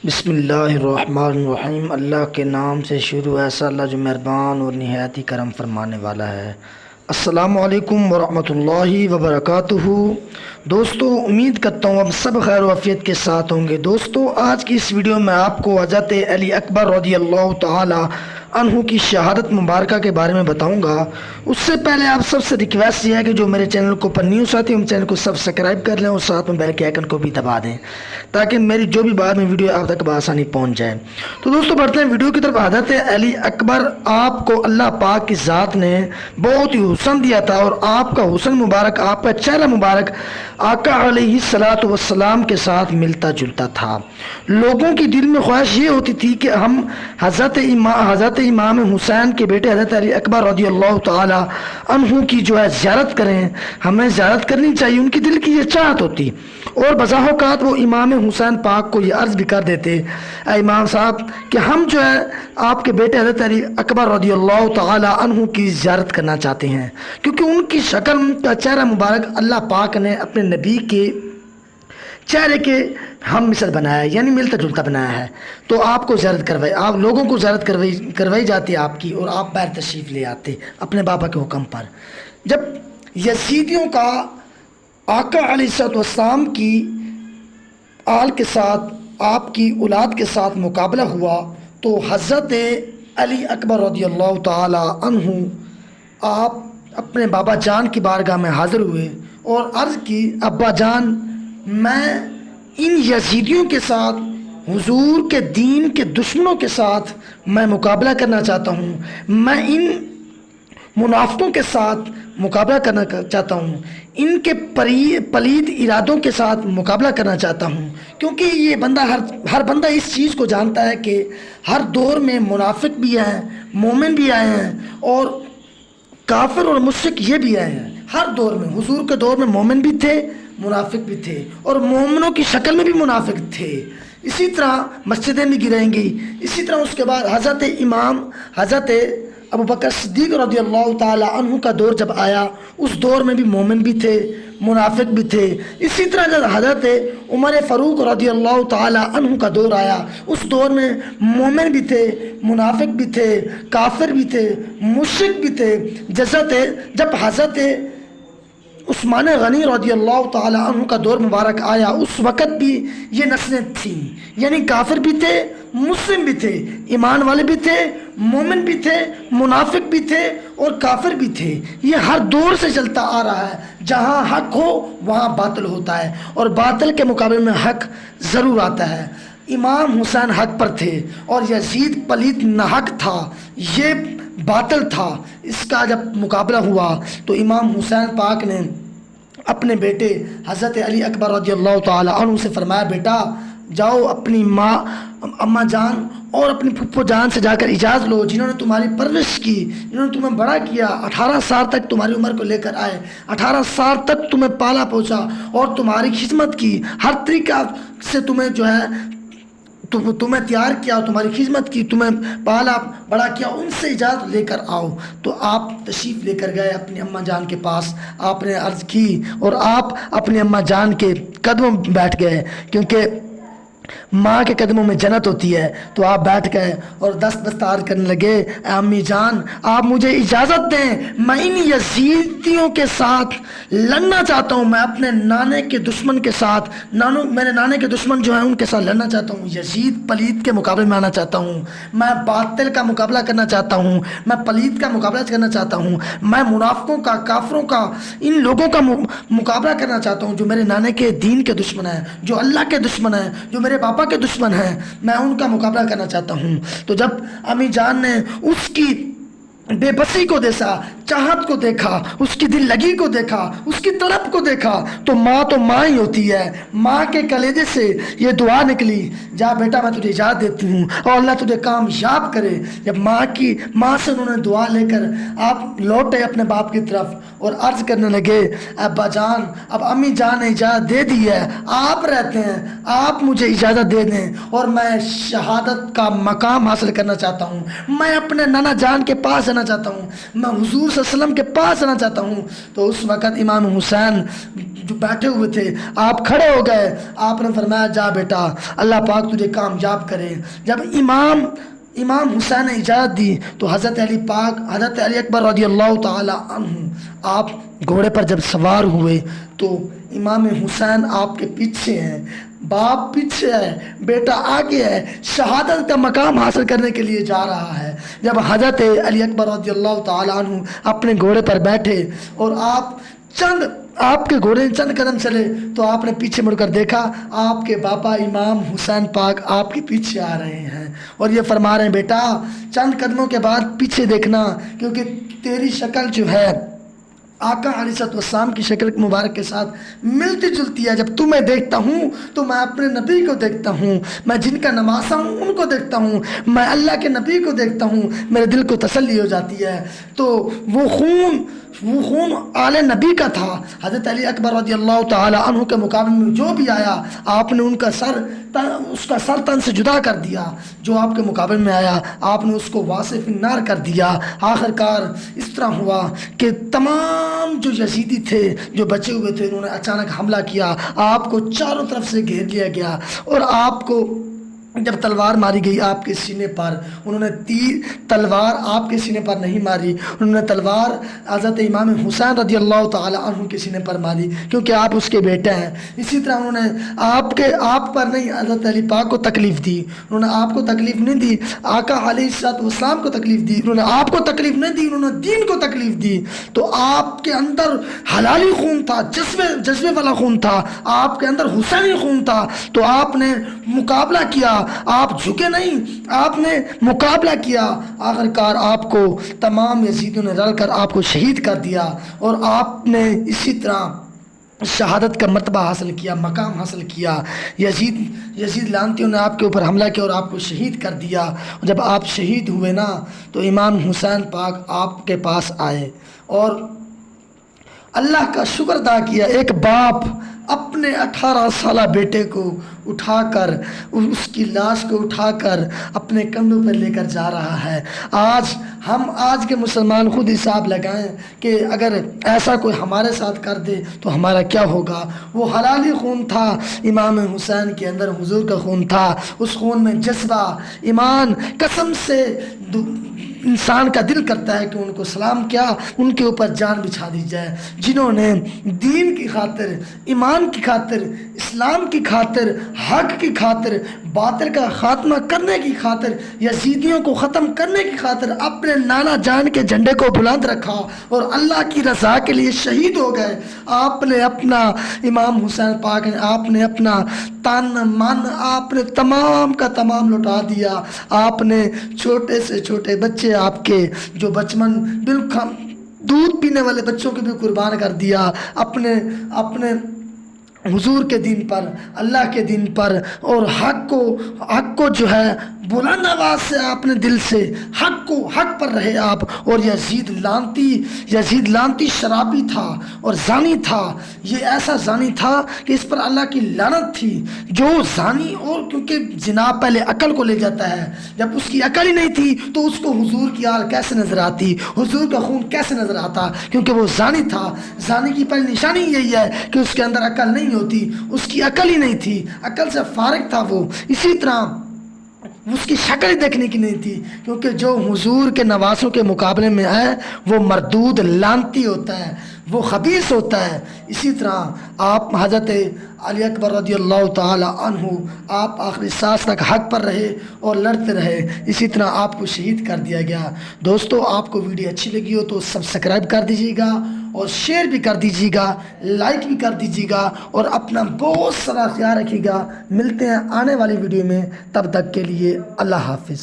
بسم اللہ الرحمن الرحیم۔ اللہ کے نام سے شروع ہے، ایسا اللہ جو مہربان اور نہایت ہی کرم فرمانے والا ہے۔ السلام علیکم ورحمۃ اللہ وبرکاتہ۔ دوستو، امید کرتا ہوں اب سب خیر و عافیت کے ساتھ ہوں گے۔ دوستو، آج کی اس ویڈیو میں آپ کو حضرت علی اکبر رضی اللہ تعالی عنہ کی شہادت مبارکہ کے بارے میں بتاؤں گا۔ اس سے پہلے آپ سب سے ریکویسٹ یہ ہے کہ جو میرے چینل کو پر نیوز آتی ہے ان چینل کو سبسکرائب کر لیں اور ساتھ میں بیل کے آئیکن کو بھی دبا دیں تاکہ میری جو بھی بعد میں ویڈیو آپ تک بآسانی پہنچ جائے۔ تو دوستو، بڑھتے ہیں ویڈیو کی طرف۔ حضرت علی اکبر آپ کو اللہ پاک کی ذات نے بہت ہی حسن دیا تھا، اور آپ کا حسن مبارک، آپ کا چہرہ مبارک آقا علیہ الصلوۃ والسلام کے ساتھ ملتا جلتا تھا۔ لوگوں کی دل میں خواہش یہ ہوتی تھی کہ ہم حضرت امام حسین کے بیٹے حضرت علی اکبر رضی اللہ تعالی عنہ کی جو ہے زیارت کریں، ہمیں زیارت کرنی چاہیے۔ ان کی دل کی یہ چاہت ہوتی، اور بسا اوقات وہ امام حسین پاک کو یہ عرض بھی کر دیتے، اے امام صاحب کہ ہم جو ہے آپ کے بیٹے حضرت علی اکبر رضی اللہ تعالی عنہ کی زیارت کرنا چاہتے ہیں، کیونکہ ان کی شکل، ان کا چہرہ مبارک اللہ پاک نے اپنے نبی کے چہرے کے ہم مثل بنایا ہے، یعنی ملتا جلتا بنایا ہے۔ تو آپ کو زیارت کروائی، آپ لوگوں کو زیارت کروائی جاتی ہے آپ کی، اور آپ باہر تشریف لے آتے اپنے بابا کے حکم پر۔ جب یزیدیوں کا آقا علیہ السلام کی آل کے ساتھ، آپ کی اولاد کے ساتھ مقابلہ ہوا تو حضرت علی اکبر رضی اللہ تعالی عنہ آپ اپنے بابا جان کی بارگاہ میں حاضر ہوئے اور عرض کی، ابا جان، میں ان یزیدیوں کے ساتھ، حضور کے دین کے دشمنوں کے ساتھ میں مقابلہ کرنا چاہتا ہوں، میں ان منافقوں کے ساتھ مقابلہ کرنا چاہتا ہوں، ان کے پلید ارادوں کے ساتھ مقابلہ کرنا چاہتا ہوں، کیونکہ یہ بندہ، ہر بندہ اس چیز کو جانتا ہے کہ ہر دور میں منافق بھی ہیں، مومن بھی آئے ہیں، اور کافر اور مشرک یہ بھی آئے ہیں۔ ہر دور میں، حضور کے دور میں مومن بھی تھے، منافق بھی تھے، اور مومنوں کی شکل میں بھی منافق تھے۔ اسی طرح مسجدیں بھی گریں گی۔ اسی طرح اس کے بعد حضرت ابو بکر صدیق رضی اللہ تعالی عنہ کا دور جب آیا، اس دور میں بھی مومن بھی تھے، منافق بھی تھے۔ اسی طرح جب حضرت عمر فاروق رضی اللہ تعالی عنہ کا دور آیا، اس دور میں مومن بھی تھے، منافق بھی تھے، کافر بھی تھے، مشرک بھی تھے۔ جب حضرت عثمان غنی رضی اللہ تعالی عنہ کا دور مبارک آیا، اس وقت بھی یہ نسلیں تھیں، یعنی کافر بھی تھے، مسلم بھی تھے، ایمان والے بھی تھے، مومن بھی تھے، منافق بھی تھے، اور کافر بھی تھے۔ یہ ہر دور سے چلتا آ رہا ہے۔ جہاں حق ہو وہاں باطل ہوتا ہے، اور باطل کے مقابلے میں حق ضرور آتا ہے۔ امام حسین حق پر تھے، اور یزید پلید ناحق تھا، یہ باطل تھا۔ اس کا جب مقابلہ ہوا تو امام حسین پاک نے اپنے بیٹے حضرت علی اکبر رضی اللہ تعالی عنہ سے فرمایا، بیٹا جاؤ اپنی ماں، اماں جان اور اپنی پھپھو جان سے جا کر اجازت لو، جنہوں نے تمہاری پرورش کی، جنہوں نے تمہیں بڑا کیا، 18 سال تک تمہاری عمر کو لے کر آئے، 18 سال تک تمہیں پالا پوچھا اور تمہاری خدمت کی، ہر طریقہ سے تمہیں جو ہے تمہیں تیار کیا، تمہاری خدمت کی، تمہیں پالا بڑا کیا، ان سے اجازت لے کر آؤ۔ تو آپ تشریف لے کر گئے اپنی اماں جان کے پاس، آپ نے عرض کی اور آپ اپنی اماں جان کے قدموں میں بیٹھ گئے، کیونکہ ماں کے قدموں میں جنت ہوتی ہے۔ تو آپ بیٹھ گئے اور دستار کرنے لگے، اے امی جان، آپ مجھے اجازت دیں، میں ان یزیدیوں کے ساتھ لڑنا چاہتا ہوں، میں اپنے نانے کے دشمن کے ساتھ، میرے نانے کے دشمن جو ہیں ان کے ساتھ لڑنا چاہتا ہوں، یزید پلید کے مقابلے میں آنا چاہتا ہوں، میں باطل کا مقابلہ کرنا چاہتا ہوں، میں پلید کا مقابلہ کرنا چاہتا ہوں، میں منافقوں کا، کافروں کا، ان لوگوں کا مقابلہ کرنا چاہتا ہوں جو میرے نانے کے دین کے دشمن ہیں، جو اللہ کے دشمن ہیں، جو میرے پاپا کے دشمن ہیں، میں ان کا مقابلہ کرنا چاہتا ہوں۔ تو جب امی جان نے اس کی بے بسی کو دیکھا، چاہت کو دیکھا، اس کی دل لگی کو دیکھا، اس کی طلب کو دیکھا، تو ماں ہی ہوتی ہے۔ ماں کے کلیجے سے یہ دعا نکلی، جا بیٹا میں تجھے اجازت دیتی ہوں اور اللہ تجھے کامیاب کرے۔ جب ماں سے انہوں نے دعا لے کر آپ لوٹے اپنے باپ کی طرف اور عرض کرنے لگے، ابا جان، اب امی جان نے اجازت دے دی ہے، آپ رہتے ہیں، آپ مجھے اجازت دے دیں اور میں شہادت کا مقام حاصل کرنا چاہتا ہوں، میں اپنے نانا جان کے پاس جانا چاہتا ہوں، میں حضور صلی اللہ علیہ وسلم کے پاس جانا چاہتا ہوں۔ تو اس وقت امام حسین جو بیٹھے ہوئے تھے آپ کھڑے ہو گئے، آپ نے فرمایا جا بیٹا، اللہ پاک تجھے کامیاب کرے۔ جب امام حسین نے اجازت دی تو حضرت علی اکبر رضی اللہ تعالی عنہ آپ گھوڑے پر جب سوار ہوئے تو امام حسین آپ کے پیچھے ہیں، باپ پیچھے ہے، بیٹا آگے ہے، شہادت کا مقام حاصل کرنے کے لیے جا رہا ہے۔ جب حضرت علی اکبر رضی اللہ تعالی عنہ اپنے گھوڑے پر بیٹھے اور آپ کے گھوڑے چند قدم چلے تو آپ نے پیچھے مڑ کر دیکھا، آپ کے باپا امام حسین پاک آپ کے پیچھے آ رہے ہیں اور یہ فرما رہے ہیں بیٹا چند قدموں کے بعد پیچھے دیکھنا، کیونکہ تیری شکل جو ہے آقا علیہ السلام کی شکل مبارک کے ساتھ ملتی جلتی ہے۔ جب تمہیں دیکھتا ہوں تو میں اپنے نبی کو دیکھتا ہوں، میں جن کا نواسا ہوں ان کو دیکھتا ہوں، میں اللہ کے نبی کو دیکھتا ہوں، میرے دل کو تسلی ہو جاتی ہے۔ تو وہ خون آل نبی کا تھا۔ حضرت علی اکبر رضی اللہ تعالی عنہ کے مقابلے میں جو بھی آیا آپ نے اس کا سر تن سے جدا کر دیا، جو آپ کے مقابلے میں آیا آپ نے اس کو واصف النار کر دیا۔ آخر کار اس طرح ہوا کہ تمام جو یزیدی تھے جو بچے ہوئے تھے انہوں نے اچانک حملہ کیا، آپ کو چاروں طرف سے گھیر لیا گیا اور آپ کو جب تلوار ماری گئی آپ کے سینے پر، انہوں نے تلوار آپ کے سینے پر نہیں ماری، انہوں نے تلوار حضرت امام حسین رضی اللہ تعالی عنہ کے سینے پر ماری، کیونکہ آپ اس کے بیٹے ہیں۔ اسی طرح انہوں نے آپ پر نہیں حضرت علی پاک کو تکلیف دی، انہوں نے آپ کو تکلیف نہیں دی، آقا علیہ السلام کو تکلیف دی، انہوں نے آپ کو تکلیف نہیں دی، انہوں نے دین کو تکلیف دی۔ تو آپ کے اندر حلالی خون تھا، جذبے والا خون تھا، آپ کے اندر حسینی خون تھا، تو آپ نے مقابلہ کیا، آپ جھکے نہیں، آپ نے مقابلہ کیا۔ آخر کار آپ کو تمام یزیدوں نے رل کر آپ کو شہید کر دیا اور آپ نے اسی طرح شہادت کا مرتبہ حاصل کیا، مقام حاصل کیا۔ یزید لعنتیوں نے آپ کے اوپر حملہ کیا اور آپ کو شہید کر دیا۔ جب آپ شہید ہوئے نا تو امام حسین پاک آپ کے پاس آئے اور اللہ کا شکر ادا کیا۔ ایک باپ اپنے 18 سالہ بیٹے کو اٹھا کر، اس کی لاش کو اٹھا کر اپنے کندھوں پر لے کر جا رہا ہے۔ آج کے مسلمان خود حساب لگائیں کہ اگر ایسا کوئی ہمارے ساتھ کر دے تو ہمارا کیا ہوگا۔ وہ حلالی خون تھا امام حسین کے اندر، حضور کا خون تھا، اس خون میں جذبہ، ایمان، قسم سے انسان کا دل کرتا ہے کہ ان کو سلام کیا ان کے اوپر جان بچھا دی جائے، جنہوں نے دین کی خاطر، ایمان کی خاطر، اسلام کی خاطر، حق کی خاطر، باطل کا خاتمہ کرنے کی خاطر، یزیدیوں کو ختم کرنے کی خاطر اپنے نانا جان کے جھنڈے کو بلند رکھا اور اللہ کی رضا کے لیے شہید ہو گئے۔ آپ نے اپنا امام حسین پاک نے آپ نے اپنا تن من آپ نے تمام کا تمام لوٹا دیا۔ آپ نے چھوٹے سے چھوٹے بچے آپ کے جو بچپن بالکل دودھ پینے والے بچوں کو بھی قربان کر دیا، اپنے حضور کے دین پر، اللہ کے دین پر، اور حق کو جو ہے بلند آواز سے آپ نے دل سے حق پر رہے آپ۔ اور یزید لعنتی شرابی تھا اور زانی تھا، یہ ایسا زانی تھا کہ اس پر اللہ کی لعنت تھی۔ جو زانی، اور کیونکہ زنا پہلے عقل کو لے جاتا ہے، جب اس کی عقل ہی نہیں تھی تو اس کو حضور کی آل کیسے نظر آتی، حضور کا خون کیسے نظر آتا، کیونکہ وہ زانی تھا۔ زانی کی پہلی نشانی یہی ہے کہ اس کے اندر عقل نہیں ہوتی، اس کی عقل ہی نہیں تھی، عقل سے فارغ تھا وہ۔ اسی طرح اس کی شکل ہی دیکھنے کی نہیں تھی، کیونکہ جو حضور کے نواسوں کے مقابلے میں ہے وہ مردود لعنتی ہوتا ہے، وہ خبیث ہوتا ہے۔ اسی طرح آپ حضرت علی اکبر رضی اللہ تعالی عنہ آپ آخری سانس تک حق پر رہے اور لڑتے رہے، اسی طرح آپ کو شہید کر دیا گیا۔ دوستو آپ کو ویڈیو اچھی لگی ہو تو سبسکرائب کر دیجیے گا اور شیئر بھی کر دیجیے گا، لائک بھی کر دیجیے گا اور اپنا بہت سارا خیال رکھیے گا۔ ملتے ہیں آنے والی ویڈیو میں، تب تک کے لیے اللہ حافظ۔